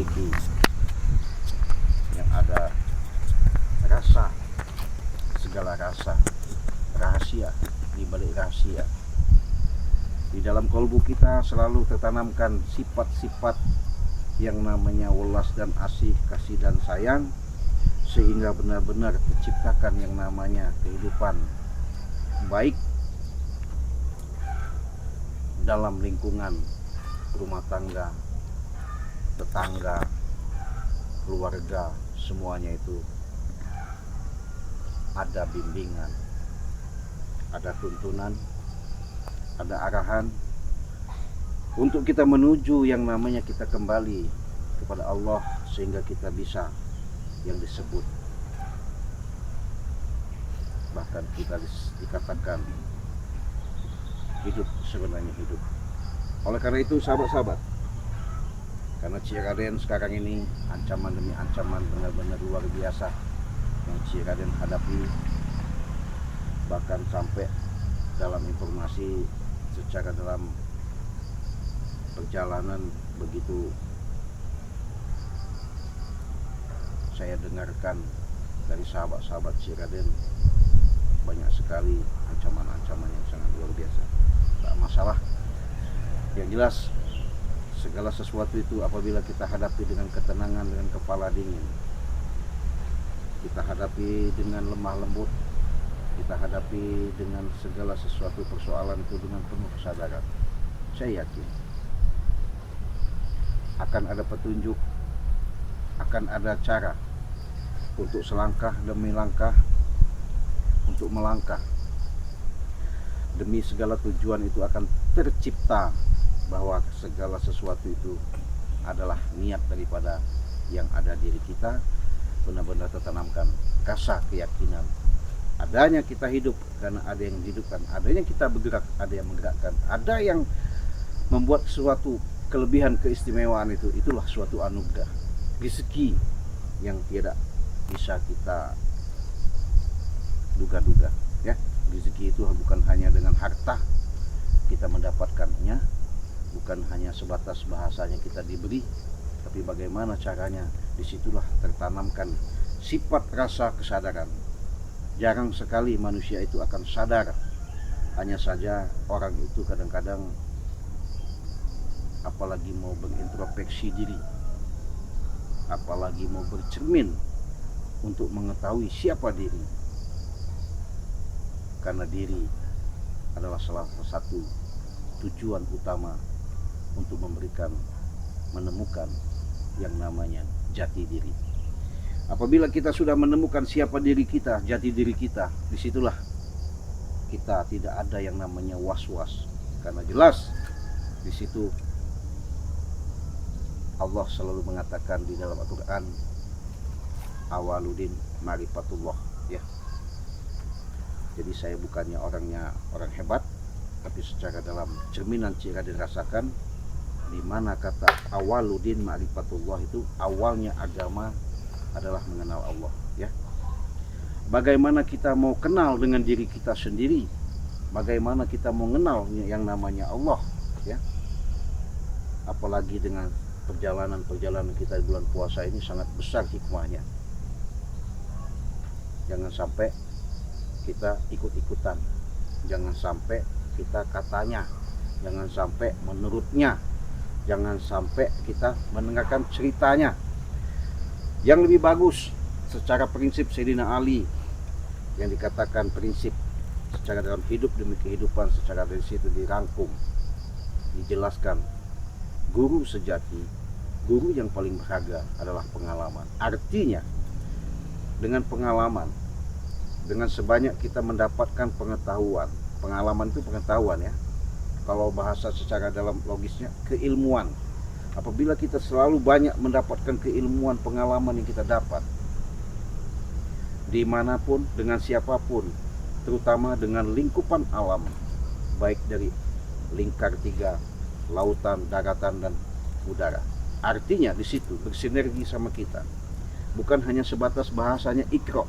memiliki yang ada rasa, segala rasa, rahasia di balik rahasia. Di dalam kalbu kita selalu tertanamkan sifat-sifat yang namanya welas dan asih, kasih dan sayang, sehingga benar-benar terciptakan yang namanya kehidupan baik dalam lingkungan rumah tangga, tetangga, keluarga, semuanya itu ada bimbingan, ada tuntunan, ada arahan untuk kita menuju yang namanya kita kembali kepada Allah, sehingga kita bisa yang disebut, bahkan kita dikatakan hidup sebenarnya hidup. Oleh karena itu sahabat-sahabat, karena Ciraden sekarang ini ancaman demi ancaman benar-benar luar biasa yang Ciraden hadapi, bahkan sampai dalam informasi secara dalam perjalanan begitu saya dengarkan dari sahabat-sahabat Ciraden, banyak sekali ancaman-ancaman yang sangat luar biasa. Tak masalah, yang jelas segala sesuatu itu apabila kita hadapi dengan ketenangan, dengan kepala dingin, kita hadapi dengan lemah lembut, kita hadapi dengan segala sesuatu persoalan itu dengan penuh kesadaran, saya yakin akan ada petunjuk, akan ada cara untuk selangkah demi langkah, untuk melangkah demi segala tujuan itu akan tercipta, bahwa segala sesuatu itu adalah niat daripada yang ada diri kita, benar-benar tertanamkan rasa keyakinan adanya kita hidup karena ada yang menghidupkan, adanya kita bergerak, ada yang menggerakkan, ada yang membuat suatu kelebihan keistimewaan itu, itulah suatu anugerah, rezeki yang tidak bisa kita duga-duga, ya. Rezeki itu bukan hanya dengan harta kita mendapatkannya, bukan hanya sebatas bahasanya kita diberi, tapi bagaimana caranya. Disitulah tertanamkan sifat rasa kesadaran. Jarang sekali manusia itu akan sadar. Hanya saja orang itu kadang-kadang apalagi mau berintrospeksi diri, apalagi mau bercermin untuk mengetahui siapa diri, karena diri adalah salah satu tujuan utama untuk menemukan yang namanya jati diri. Apabila kita sudah menemukan siapa diri kita, jati diri kita, disitulah kita tidak ada yang namanya was-was, karena jelas di situ Allah selalu mengatakan di dalam Al-Quran, awaludin ma'rifatullah, ya. Jadi saya bukannya orang hebat, tapi secara dalam cerminan Ciraden rasakan, di mana kata awaludin ma'rifatullah itu awalnya agama adalah mengenal Allah, ya. Bagaimana kita mau kenal dengan diri kita sendiri, bagaimana kita mau kenal yang namanya Allah, ya. Apalagi dengan perjalanan kita di bulan puasa ini sangat besar hikmahnya. Jangan sampai kita ikut-ikutan, jangan sampai kita katanya, jangan sampai menurutnya, jangan sampai kita mendengarkan ceritanya. Yang lebih bagus secara prinsip Sayyidina Ali yang dikatakan prinsip secara dalam hidup demi kehidupan, secara dari situ dirangkum, dijelaskan, guru sejati, guru yang paling berharga adalah pengalaman. Artinya dengan pengalaman, dengan sebanyak kita mendapatkan pengetahuan, pengalaman itu pengetahuan, ya. Kalau bahasa secara dalam logisnya, keilmuan. Apabila kita selalu banyak mendapatkan keilmuan, pengalaman yang kita dapat dimanapun, dengan siapapun, terutama dengan lingkupan alam, baik dari lingkar tiga, lautan, daratan, dan udara. Artinya di situ bersinergi sama kita. Bukan hanya sebatas bahasanya ikro,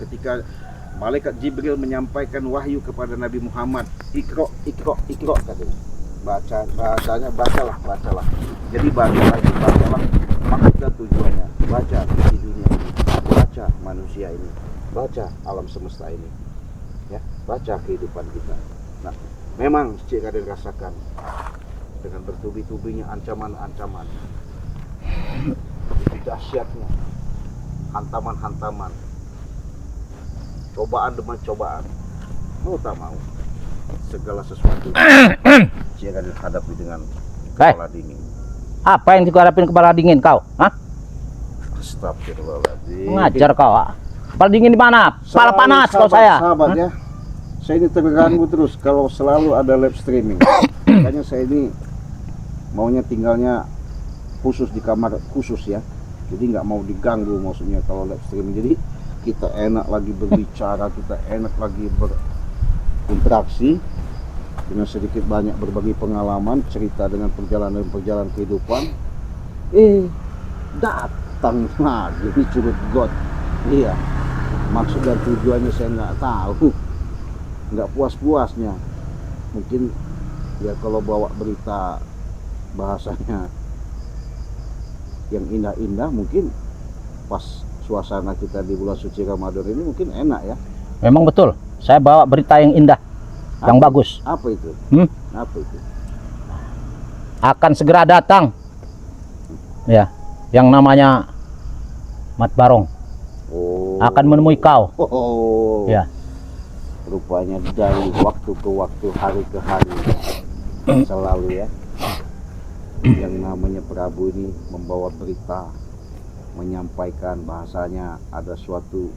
ketika malaikat Jibril menyampaikan wahyu kepada Nabi Muhammad, ikro katanya. bahasanya bacalah. Jadi bacalah maksud dan tujuannya. Baca di dunia ini, baca manusia ini, baca alam semesta ini, ya, baca kehidupan kita. Nah, memang Cik Raden rasakan dengan bertubi-tubinya ancaman-ancaman, begitu dahsyatnya hantaman-hantaman, cobaan demi cobaan. Mau tak mau, segala sesuatu Cik Raden hadapi dengan kepala dingin. Apa yang dihadapin kepala dingin kau? Hah? Astagfirullahaladzim. Mengajar kau. Kepala dingin di mana? Kepala panas kau saya. Sahabat ya. Saya ini terganggu terus kalau selalu ada live streaming. Makanya saya ini maunya tinggalnya khusus di kamar khusus ya. Jadi nggak mau diganggu maksudnya kalau live streaming. Jadi kita enak lagi berbicara, kita enak lagi berinteraksi dengan sedikit banyak berbagi pengalaman, cerita dengan perjalanan kehidupan. Datang lagi ini curut got. Iya, maksud dan tujuannya saya nggak tahu, nggak puas-puasnya. Mungkin ya kalau bawa berita bahasanya yang indah-indah, mungkin pas suasana kita di bulan suci Ramadan ini mungkin enak ya. Memang betul, saya bawa berita yang indah, yang bagus. Apa itu? Apa itu? Akan segera datang, ya, yang namanya Mat Barong. Akan menemui kau. Ya. Rupanya dari waktu ke waktu, hari ke hari selalu ya, yang namanya Prabu ini membawa berita, menyampaikan bahasanya ada suatu,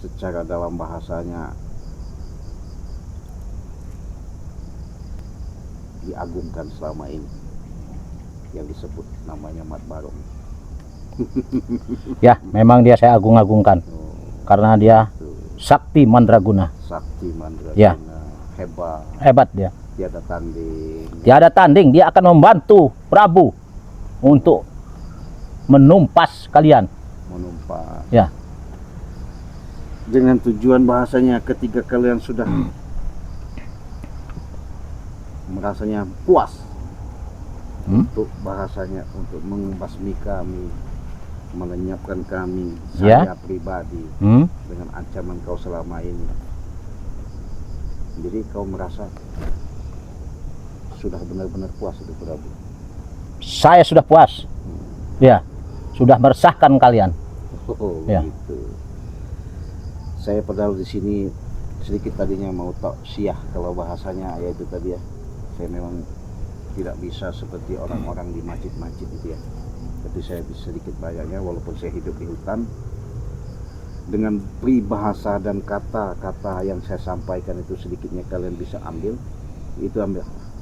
secara dalam bahasanya diagungkan selama ini, yang disebut namanya Mat Barong. Ya, memang dia saya agung-agungkan karena dia sakti mandraguna. Sakti mandraguna, ya. Hebat dia. Tiada tanding, dia akan membantu Prabu untuk menumpas kalian. Ya. Dengan tujuan bahasanya ketika kalian sudah merasanya puas untuk bahasanya, untuk membasmi kami, melenyapkan kami, saya pribadi dengan ancaman kau selama ini. Jadi kau merasa sudah benar-benar puas itu Prabu? Saya sudah puas. Ya, sudah meresahkan kalian. Ya. Gitu. Saya padahal di sini sedikit tadinya mau tausiah kalau bahasanya, yaitu tadi ya, saya memang tidak bisa seperti orang-orang di masjid-masjid itu ya. Tapi saya bisa sedikit banyaknya, walaupun saya hidup di hutan, dengan peribahasa dan kata-kata yang saya sampaikan itu sedikitnya kalian bisa ambil, itu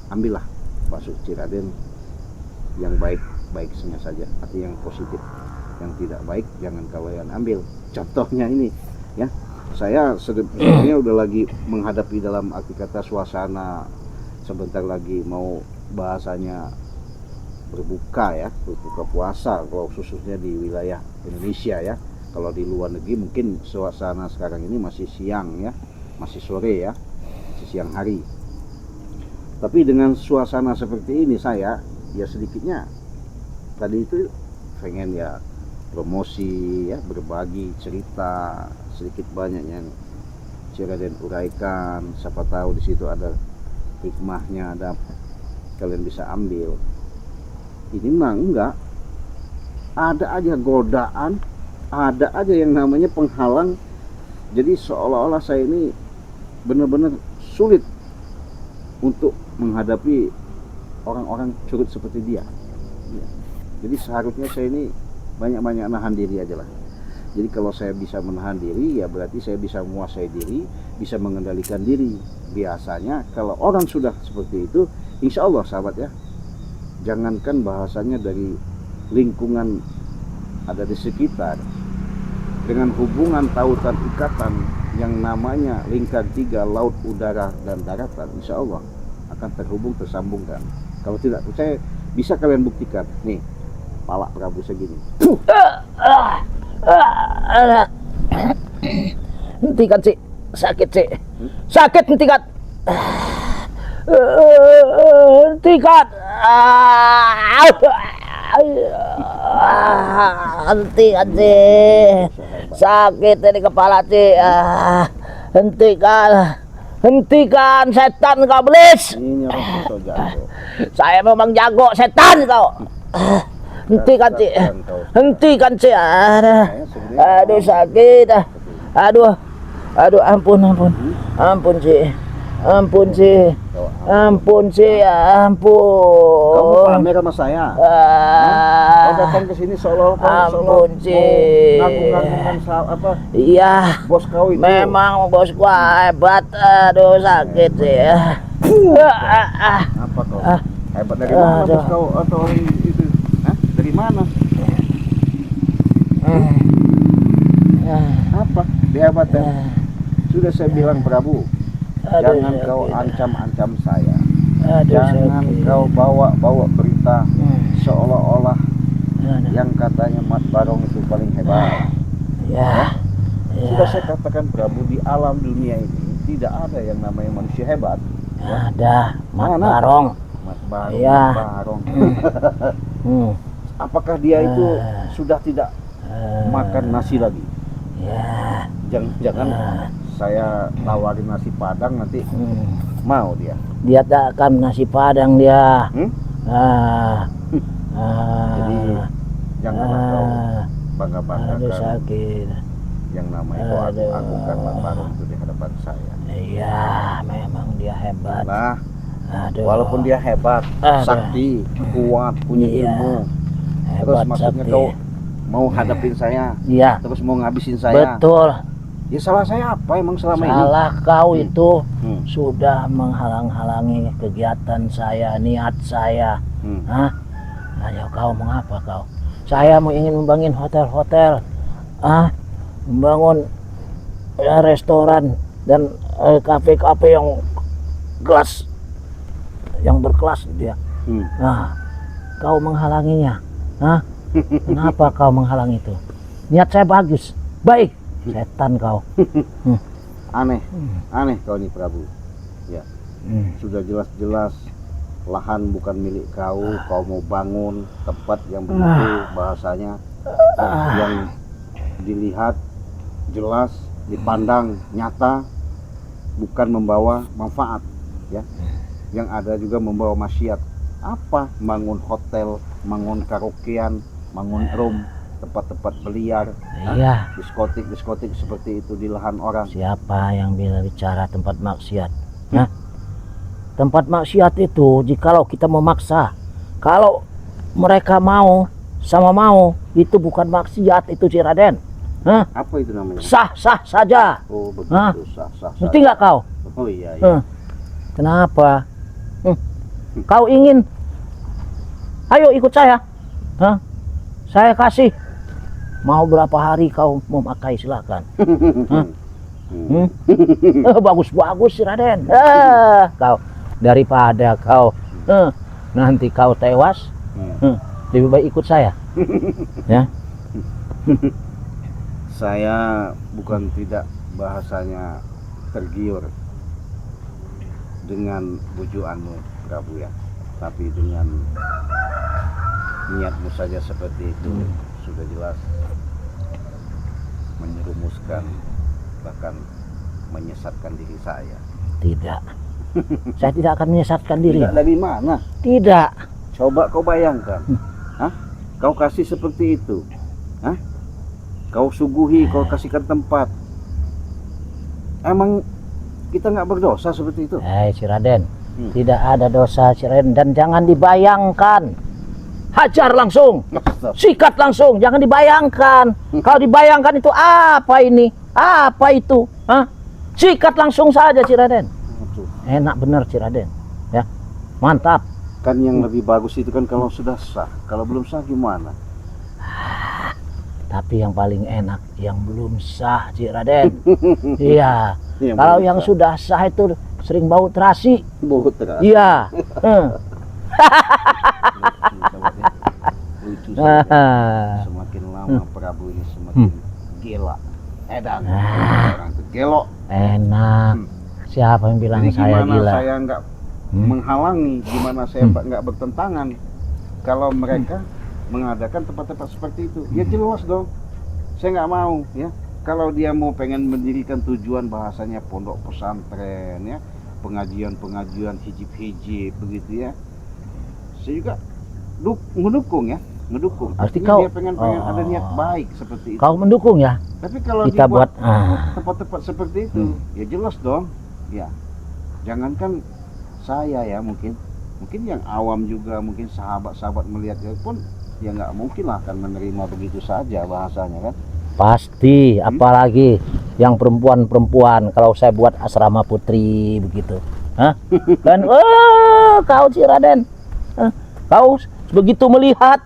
ambillah maksud Cik Raden yang baik saja, artinya yang positif. Yang tidak baik jangan kalian ambil. Contohnya ini ya, saya sebenarnya udah lagi menghadapi dalam arti kata suasana, sebentar lagi mau bahasanya berbuka puasa, kalau khususnya di wilayah Indonesia ya. Kalau di luar negeri mungkin suasana sekarang ini masih siang ya, masih sore ya, masih siang hari. Tapi dengan suasana seperti ini saya ya sedikitnya tadi itu pengen ya promosi ya, berbagi cerita sedikit banyak yang Cik Raden uraikan, siapa tahu di situ ada hikmahnya, ada kalian bisa ambil. Ini mah enggak, ada aja godaan, ada aja yang namanya penghalang. Jadi seolah-olah saya ini benar-benar sulit untuk menghadapi orang-orang curut seperti dia ya. Jadi seharusnya saya ini banyak-banyak nahan diri aja lah. Jadi kalau saya bisa menahan diri, ya berarti saya bisa menguasai diri, bisa mengendalikan diri. Biasanya kalau orang sudah seperti itu, insya Allah sahabat ya, jangankan bahasanya dari lingkungan ada di sekitar, dengan hubungan tautan ikatan yang namanya lingkar 3 laut, udara, dan daratan, insya Allah akan terhubung, tersambungkan. Kalau tidak percaya, bisa kalian buktikan. Nih, pala Prabu segini. Hentikan sih, sakit sih, sakit hentikan. Hentikan. Hentikan sih. Sakit ini kepala sih. Hentikan. Hentikan setan kau belis. Ini orang so jago. Saya memang jago setan kau. Hentikan sih. Hentikan sih. Aduh sakit. Aduh. Aduh ampun ampun. Ampun sih. Ampun sih. Ampun sih, ampun. Kamu pamer sama saya. Kau datang ke sini seolah Ampun sih. ngaku-ngakukan apa? Iya. Bos kau itu. Memang bos gua hebat. Aduh sakit sih. Apa kau? Hebat dari mana bos kau atau itu? Hah? Dari mana? Apa? Dia hebat ya? Sudah saya bilang Prabu. Jangan kau ancam-ancam saya. Jangan kau bawa berita seolah-olah yang katanya Mat Barong itu paling hebat. Ya. Sudah saya katakan Prabu, di alam dunia ini tidak ada yang namanya manusia hebat. Ada Mat Mana? Barong. Mat Barong. Ya. Mat Barong. Apakah dia itu sudah tidak makan nasi lagi? Ya. Jangan saya tawarin nasi Padang nanti mau dia. Dia tak akan nasi Padang dia. Jadi janganlah kau Aduh bangga-banggakan sakit. yang namanya kau agung-agungkan Mat Barong itu di hadapan saya. Iya, memang dia hebat. Nah, Aduh. walaupun dia hebat, sakti, kuat, punya ilmu, terus Hebat maksudnya sakti. kau mau hadapin saya, Iya. terus mau ngabisin saya. Betul. Ya salah saya apa emang selama ini? Salah kau itu Hmm. sudah menghalang-halangi kegiatan saya, niat saya. Hah? Ayo kau mengapa kau? Saya mau ingin membangun hotel-hotel, membangun restoran dan kafe-kafe yang kelas, yang berkelas dia. Nah, kau menghalanginya. Hah? Kenapa kau menghalang itu? Niat saya bagus, baik. Setan kau. Aneh kau nih Prabu. Ya, sudah jelas-jelas lahan bukan milik kau. Kau mau bangun tempat yang begitu bahasanya yang dilihat jelas, dipandang nyata, bukan membawa manfaat, ya. Yang ada juga membawa maksiat. Apa? Bangun hotel, bangun karaokean, bangun room, tempat-tempat beliar, Iya. diskotik seperti itu di lahan orang. Siapa yang bicara tempat maksiat? Nah, tempat maksiat itu jikalau kita memaksa, kalau mereka mau sama mau, itu bukan maksiat, itu si Raden. Hah? Apa itu namanya? Sah-sah saja. Oh begitu, Hah? sah. Ngerti nggak kau? Oh iya. Kenapa? Kau ingin? Ayo ikut saya. Hah? Saya kasih. Mau berapa hari kau memakai silakan. Bagus-bagus si Raden. Kau daripada kau nanti kau tewas, lebih baik ikut saya. Ya. Saya bukan tidak bahasanya tergiur dengan bujuanmu Prabu ya, tapi dengan niatmu saja seperti itu sudah jelas menyerumuskan, bahkan menyesatkan diri saya. Tidak. Saya tidak akan menyesatkan diri. Tidak dari mana? Tidak. Coba kau bayangkan. Kau kasih seperti itu. Kau suguhi, kau kasihkan tempat. Emang kita nggak berdosa seperti itu? Si Raden, tidak ada dosa si Raden, dan jangan dibayangkan. Hajar langsung, sikat langsung, jangan dibayangkan. Kalau dibayangkan itu apa ini, apa itu, sikat langsung saja si Raden. Enak benar si Raden, ya, mantap. Kan yang lebih bagus itu kan kalau sudah sah. Kalau belum sah gimana? Tapi yang paling enak yang belum sah si Raden. Iya. Yang Kalau belum yang sah. sudah sah itu sering bau terasi. Bau terasi. Iya. Lucu saja. Semakin lama Prabu ini semakin gila. Edan. Orang itu gelo. Enak. Siapa yang bilang Jadi saya gimana gila? saya nggak menghalangi, gimana saya nggak bertentangan kalau mereka mengadakan tempat-tempat seperti itu. Ya jelas dong, saya nggak mau ya. Kalau dia mau pengen mendirikan tujuan bahasanya pondok pesantren ya, pengajian hijib-hijib begitu ya, saya juga mendukung ya, mendukung. Arti Artinya kau- dia pengen ada niat baik seperti itu. Kau mendukung ya? Tapi kalau Kita dibuat buat tempat-tempat seperti itu, ya jelas dong. Ya, jangankan saya ya, mungkin yang awam juga, mungkin sahabat-sahabat melihat pun ya nggak mungkin lah akan menerima begitu saja bahasanya kan. pasti, apalagi yang perempuan-perempuan kalau saya buat asrama putri begitu. Hah? Kan kau si Raden. Kau begitu melihat,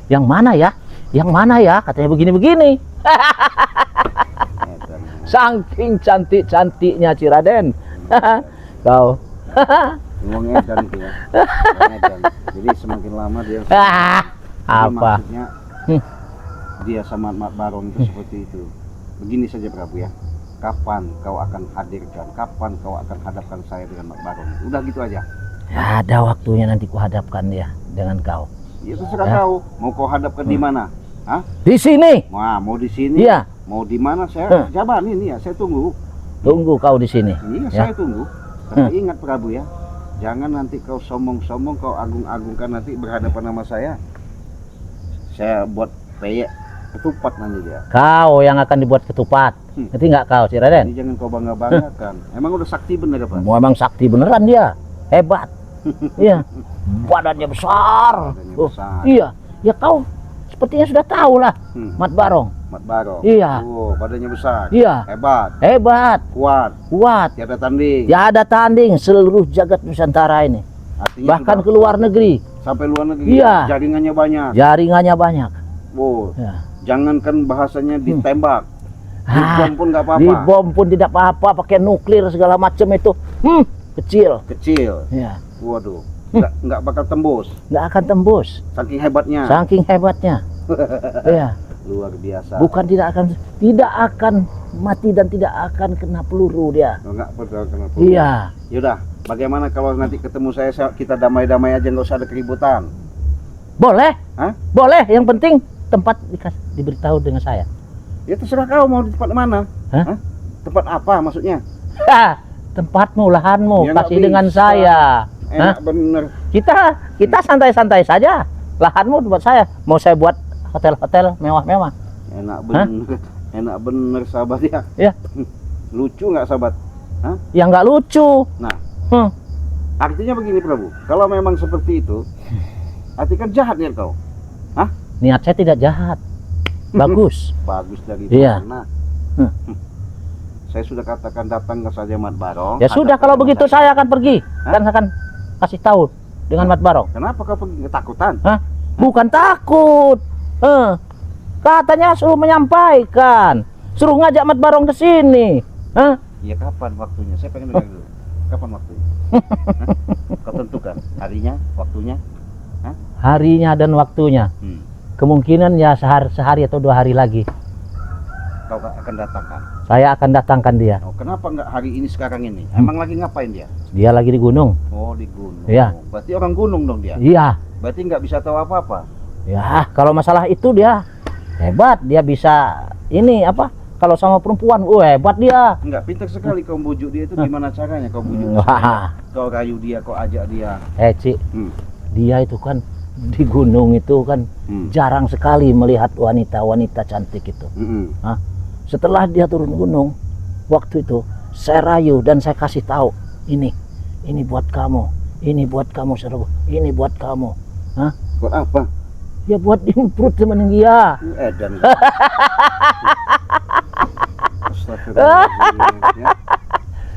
yang mana ya? Yang mana ya? Katanya begini-begini. Saking cantik-cantiknya Ciraden. Kau. Ngomong edan gitu ya. Ngomong edan. Jadi semakin lama dia jadi Apa? maksudnya dia sama Mat Barong itu seperti itu. Begini saja Prabu ya. Kapan kau akan hadirkan? Kapan kau akan hadapkan saya dengan Mat Barong? Udah gitu aja. Ya, ada waktunya nanti ku hadapkan dia dengan kau. Ya terserah Ya. kau. Mau kau hadapkan di mana? Hah? Di sini. Wah, mau di sini? Iya. Mau di mana? Saya jaban ini ya. Saya tunggu. Tunggu kau di sini. Iya, Ya. saya tunggu. Tapi ingat Prabu ya. Jangan nanti kau sombong-sombong, kau agung-agungkan nanti berhadapan sama saya. Saya buat peyek ketupat nanti dia. Kau yang akan dibuat ketupat. Ngerti nggak kau, si Raden? Ini jangan kau bangga-banggakan. Emang udah sakti bener apa? Mau emang sakti beneran dia. Hebat. Iya. Badannya besar. Badannya Oh, besar. iya. Ya kau sepertinya sudah tahu lah. Mat Barong. Mat Barong. Iya. Oh, badannya besar. Iya. Hebat. Hebat. Kuat. Kuat. Tiada tanding. Ya ada tanding seluruh jagat Nusantara ini. Artinya Bahkan sudah ke luar negeri. sampai luar negeri. Iya. Jaringannya banyak. Jaringannya banyak. Oh, Ya. jangankan bahasanya ditembak. Ah, Dibom pun nggak apa-apa. Di bom pun tidak apa-apa, pakai nuklir segala macam itu. Kecil. Kecil. Ya. Waduh. Nggak bakal tembus. Nggak akan tembus. Saking hebatnya. Saking hebatnya. Ya. Luar biasa. Bukan tidak akan mati dan tidak akan kena peluru dia. Oh, nggak perlu kenapa. Iya. Yaudah, bagaimana kalau nanti ketemu saya kita damai-damai aja, nggak usah ada keributan. Boleh. Hah? Boleh, yang penting tempat diberitahu dengan saya. Ya terserah kau mau di tempat mana. Hah? Hah? Tempat apa maksudnya? Tempatmu, lahanmu, Ya, nggak kasih dengan bisa. saya. Enak bener. Kita santai-santai saja. Lahanmu buat saya. Mau saya buat hotel-hotel mewah-mewah. Enak bener. Enak bener sahabat ya. Ya. Lucu nggak sahabat? Hah? Yang nggak lucu. Nah, Hmm. artinya begini Prabu. Kalau memang seperti itu, artinya kan jahat nih kau. Niat saya tidak jahat. Bagus. Bagus dari Iya. mana? Hmm. Saya sudah katakan datang ke saja Mat Barong. Ya sudah, hadapkan kalau dengan begitu saya akan pergi. Hah? Dan akan kasih tahu dengan Mat Barong. Kenapa kau pergi ketakutan? Bukan takut. Katanya suruh menyampaikan. Suruh ngajak Mat Barong ke sini. Ya kapan waktunya? Saya pengen dengar dulu. Kapan waktunya? Hah? Kau tentukan harinya, waktunya. Harinya dan waktunya. Kemungkinan ya sehari atau 2 hari lagi. Kau akan datangkan. Saya akan datangkan dia. Oh, kenapa nggak hari ini sekarang ini? Emang lagi ngapain dia? Dia lagi di gunung. Oh, di gunung. Iya. Berarti orang gunung dong dia. Iya. Berarti nggak bisa tahu apa-apa. Ya, kalau masalah itu dia hebat. Dia bisa ini apa? Kalau sama perempuan, hebat dia. Nggak, pintar sekali kau bujuk dia itu. Gimana caranya kau bujuk? Wah, Kau rayu dia, kau ajak dia. Ci, Hmm. dia itu kan di gunung itu kan jarang sekali melihat wanita-wanita cantik itu. Setelah dia turun gunung, waktu itu saya rayu dan saya kasih tahu, ini buat kamu, ini buat kamu Serbu, ini buat kamu. Buat apa? Ya buat improve temen dia. Edan. Astagfirullahaladzim. Ya.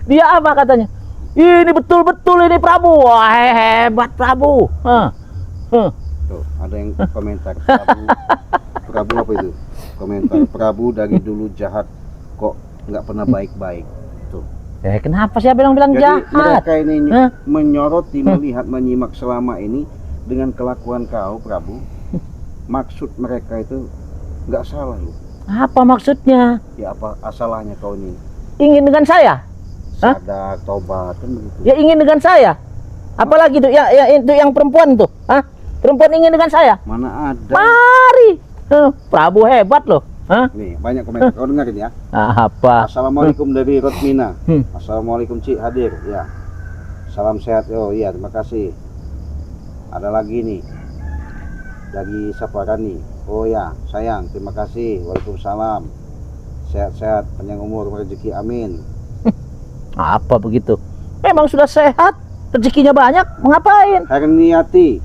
Dia apa katanya? Ini betul-betul ini Prabu. Wah, hebat Prabu. Tuh, ada yang komentar Prabu apa itu? Komentar Prabu dari dulu jahat kok nggak pernah baik-baik. Tuh. Kenapa sih bilang-bilang Jadi jahat? mereka ini menyoroti, melihat, menyimak selama ini dengan kelakuan kau Prabu. Maksud mereka itu nggak salah lu. Apa maksudnya? Ya apa asalahnya kau ini? Ingin dengan saya? Hah? sadar, tobat kan begitu. Ya ingin dengan saya. Apalagi itu itu yang perempuan tuh. Hah? Perempuan ingin dengan saya. Mana ada. Mari. Prabu hebat loh. Hah? Nih, banyak komentar. Kau dengerin ya. Apa? Assalamualaikum dari Rotmina. Hmm. Assalamualaikum Cik hadir. Ya. Salam sehat. Oh iya, terima kasih. Ada lagi nih. Dari Saparani. Oh ya, sayang, terima kasih. Waalaikumsalam. Sehat-sehat, panjang umur, rezeki, amin. Apa begitu? Memang sudah sehat, rezekinya banyak, mau ngapain? Herniati.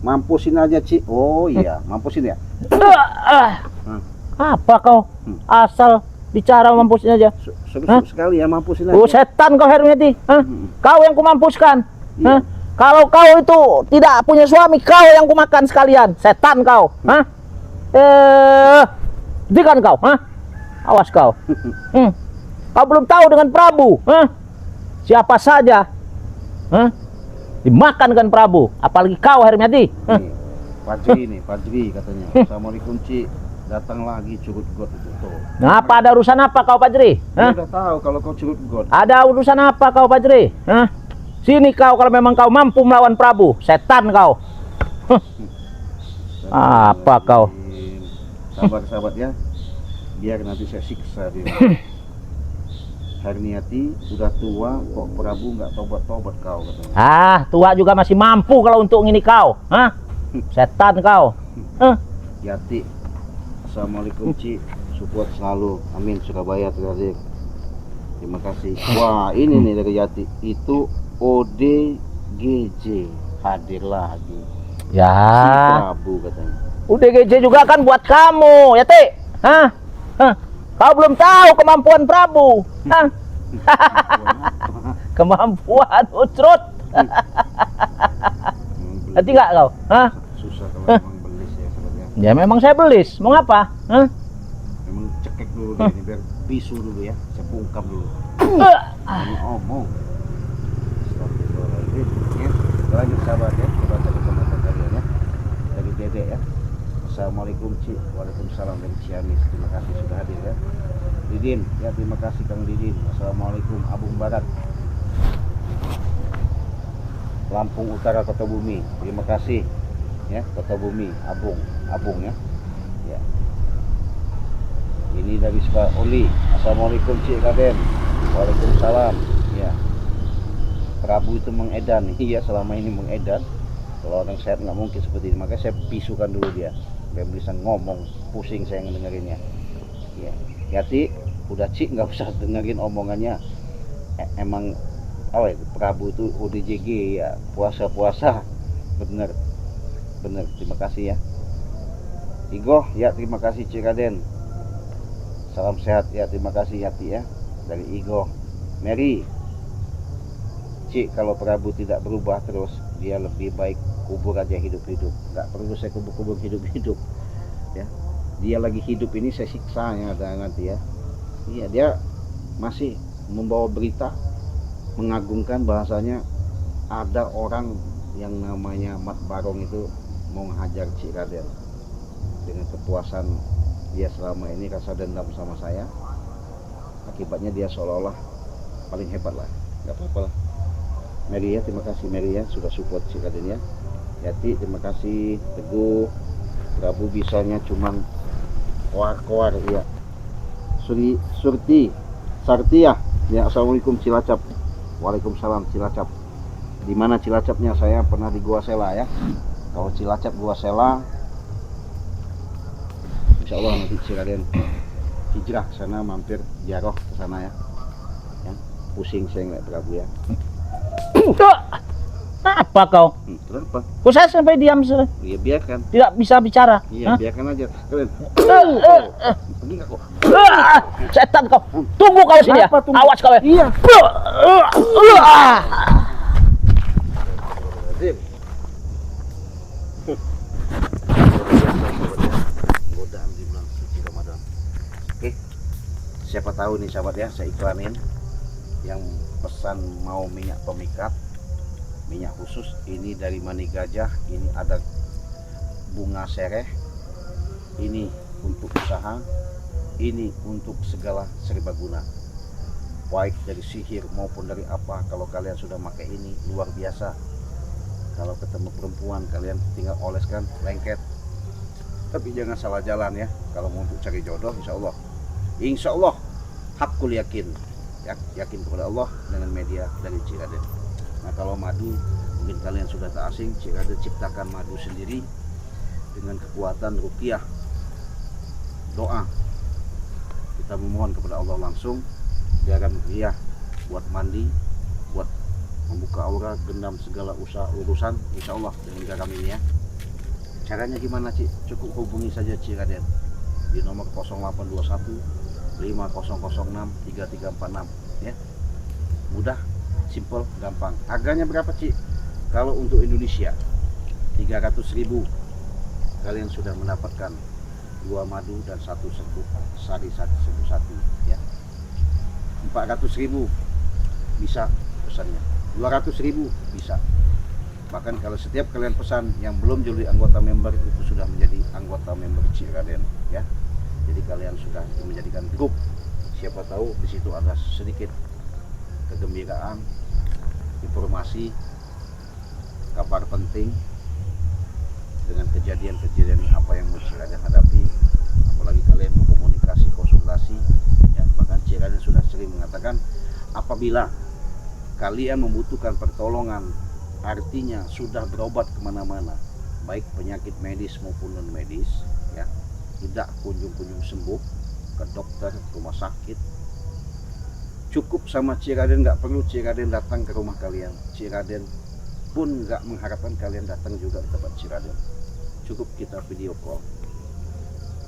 Mampusin aja, Cik. Oh iya, mampusin ya. Apa kau? Asal bicara mampusin aja. Serius sekali ya, mampusin aja. Oh setan kau Hermiati. Kau yang kumampuskan. Iya. Kalau kau itu tidak punya suami, kau yang kumakan sekalian. Setan kau. Hentikan kau. Awas kau. Kau belum tahu dengan Prabu. Siapa saja dimakan dengan Prabu. Apalagi kau Hermiati. Nih, Fajri katanya. Assalamualaikum Cik. Datang lagi curut god itu tuh. Nah, apa ada urusan apa kau Fajri? Dia udah tahu kalau kau curut god. Ada urusan apa kau Fajri? Sini kau kalau memang kau mampu melawan Prabu. Setan kau. Apa kau? Sabar-sabar ya. Biar nanti saya siksa dia. Herniati udah tua kok Prabu nggak tobat-tobat kau katanya. Tua juga masih mampu kalau untuk ini kau. Setan kau. Yati. Assalamualaikum Cik. Support selalu. Amin. Surabaya terakhir. Terima kasih. Wah, ini nih dari Yati. Itu ODGJ hadir lagi. Ya. Si Prabu katanya. UDGJ juga kan buat kamu, Yati. Kau belum tahu kemampuan Prabu. Kemampuan ucrut. Nanti nggak kau? Susah kalau memang belis ya sebenarnya. Ya memang saya belis. Mau ngapa? Memang cekek dulu deh, ini biar bisu dulu ya. Saya bungkam dulu. Ini omong. Astagfirullahaladzim. Ya, lanjut sahabat ya. Kita baca komentar kalian ya. Dari Dede ya. Assalamualaikum Cik. Waalaikumsalam dari Ciamis. Terima kasih sudah hadir ya. Didin, ya terima kasih Kang Didin. Assalamualaikum Abung Barat. Lampung Utara Kota Bumi. Terima kasih ya, Kota Bumi, Abung ya. Ya. Ini dari Suka Oli. Assalamualaikum Cik Raden. Waalaikumsalam. Ya. Prabu itu mengedan. Iya, selama ini mengedan. Kalau orang sehat nggak mungkin seperti ini. Makanya saya pisukan dulu dia. Biar bisa ngomong. Pusing saya ngedengerinnya. Ya. Yati, udah Cik nggak usah dengerin omongannya. Emang Prabu itu ODGJ ya, puasa bener, terima kasih ya. Igoh ya, terima kasih Cik Raden. Salam sehat ya, terima kasih Yati ya, dari Igoh. Mary, Cik, kalau Prabu tidak berubah terus, dia lebih baik kubur aja hidup-hidup. Nggak perlu saya kubur hidup-hidup ya. Dia lagi hidup ini saya siksanya nanti ya. Iya, dia masih membawa berita mengagumkan, bahasanya ada orang yang namanya Mat Barong itu mau menghajar Cik Raden. Dengan kepuasan dia selama ini, rasa dendam sama saya, akibatnya dia seolah-olah paling hebat lah. Gak apa-apa lah. Mary ya, terima kasih Mary ya, sudah support Cik Raden ya. Yati, terima kasih. Teguh, Prabu bisanya cuman koar-koar ya. Surti Sartia ya. Assalamualaikum Cilacap. Waalaikumsalam Cilacap. Di mana Cilacapnya? Saya pernah di Gua Sela ya. Kalau Cilacap Gua Sela, insya Allah nanti Cik Raden hijrah ke sana, mampir ziarah ke sana ya. Ya. Pusing saya ngeliat Prabu ya. Apa kau? Kenapa? Kok saya sampai diam sih? Ya biarkan. Tidak bisa bicara. Iya, biarkan aja. Kalian. Pergi nggak kok? Setan kau. Tunggu kau sini ya. Apa, tunggu? Awas kau ya. Iya. Godaan di bulan suci Ramadan. Oke. Siapa tahu nih sahabat ya, saya iklanin yang pesan mau minyak pemikat, minyak khusus ini dari Mani Gajah. Ini ada bunga sereh, ini untuk usaha, ini untuk segala serbaguna. baik dari sihir maupun dari apa. Kalau kalian sudah pakai ini luar biasa. Kalau ketemu perempuan kalian tinggal oleskan lengket, tapi jangan salah jalan ya. Kalau mau untuk cari jodoh, insya Allah hakul yakin, yakin kepada Allah dengan media dari Ciraden. Nah kalau madu, mungkin kalian sudah tak asing, Ciraden ciptakan madu sendiri dengan kekuatan ruqyah, doa. Kita memohon kepada Allah langsung, garam ruqyah buat mandi, buat membuka aura, gendam segala urusan, insya Allah dengan garam ini ya. Caranya gimana Ci? Cukup hubungi saja Ciraden di nomor 0821 5006 3346 ya. Mudah, simple, gampang. Harganya berapa Ci? Kalau untuk Indonesia 300.000 kalian sudah mendapatkan 2 madu dan 1 serbuk sari satu ya. 400.000 bisa pesannya, 200.000 bisa. Bahkan kalau setiap kalian pesan yang belum jadi anggota member itu sudah menjadi anggota member Ciraden ya. Jadi kalian sudah menjadikan grup. Siapa tahu di situ ada sedikit kegembiraan, informasi, kabar penting dengan kejadian-kejadian apa yang Ciraden hadapi. Apalagi kalian berkomunikasi, konsultasi ya. Bahkan Ciraden sudah sering mengatakan apabila kalian membutuhkan pertolongan, artinya sudah berobat kemana-mana, baik penyakit medis maupun non medis ya, tidak kunjung-kunjung sembuh ke dokter, rumah sakit, cukup sama Ciraden. Nggak perlu Ciraden datang ke rumah kalian, Ciraden pun nggak mengharapkan kalian datang juga ke tempat Ciraden. Cukup kita video call,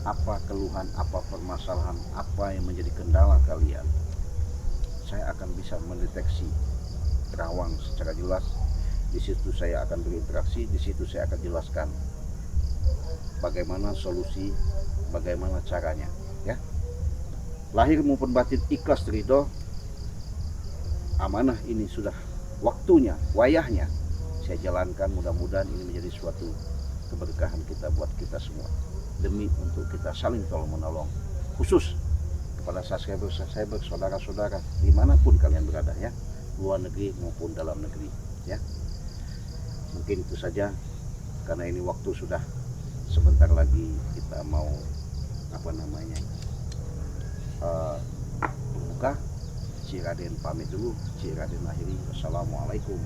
apa keluhan, apa permasalahan, apa yang menjadi kendala kalian, saya akan bisa mendeteksi, terawang secara jelas. Di situ saya akan berinteraksi, di situ saya akan jelaskan bagaimana solusi, bagaimana caranya ya. Lahir maupun batin ikhlas ridho, amanah ini sudah waktunya, wayahnya saya jalankan. Mudah-mudahan ini menjadi suatu keberkahan kita buat kita semua, demi untuk kita saling tolong menolong, khusus kepada subscriber, saudara-saudara dimanapun kalian berada ya, luar negeri maupun dalam negeri ya. Mungkin itu saja, karena ini waktu sudah sebentar lagi kita mau berbuka. Ciraden pamit dulu, Ciraden akhiri. Wassalamualaikum